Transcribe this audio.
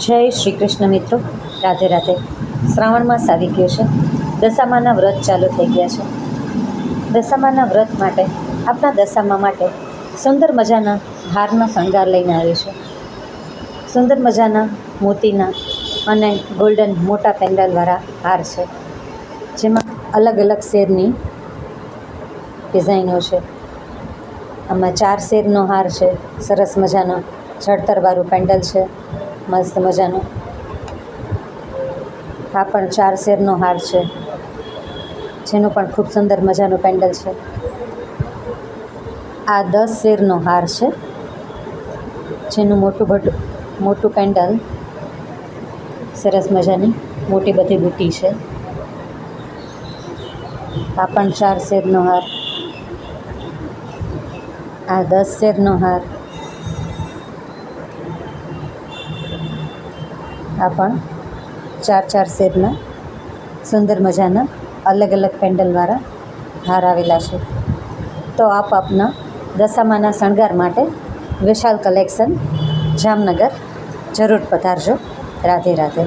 જય શ્રી કૃષ્ણ મિત્રો, રાધે રાધે. શ્રાવણ માસ આવી ગયો છે. દશામાના વ્રત ચાલુ થઈ ગયા છે. દશામાના વ્રત માટે આપણા દશામા માટે સુંદર મજાના હારના શણગાર લઈને આવ્યો છે. સુંદર મજાના મોતીના અને ગોલ્ડન મોટા પેન્ડલવાળા હાર છે, જેમાં અલગ અલગ શેરની ડિઝાઇનો છે. આમાં 4 શેરનો હાર છે, સરસ મજાનો જળતરવાળું પેન્ડલ છે, મસ્ત મજાનો. આ પણ 4 શેરનો હાર છે, જેનું પણ ખૂબ સુંદર મજાનું પેન્ડલ છે. આ 10 શેરનો હાર છે, જેનું મોટું પેન્ડલ, સરસ મજાની મોટી બધી બુટી છે. આ પણ 4 શેરનો હાર. આ 10 શેરનો હાર. આ પણ 4 શેરના સુંદર મજાના અલગ અલગ પેન્ડલવાળા હાર આવેલા છે. તો આપ આપના દશામાના શણગાર માટે વિશાલ કલેક્શન, જામનગર જરૂર પધારજો. રાધે રાધે.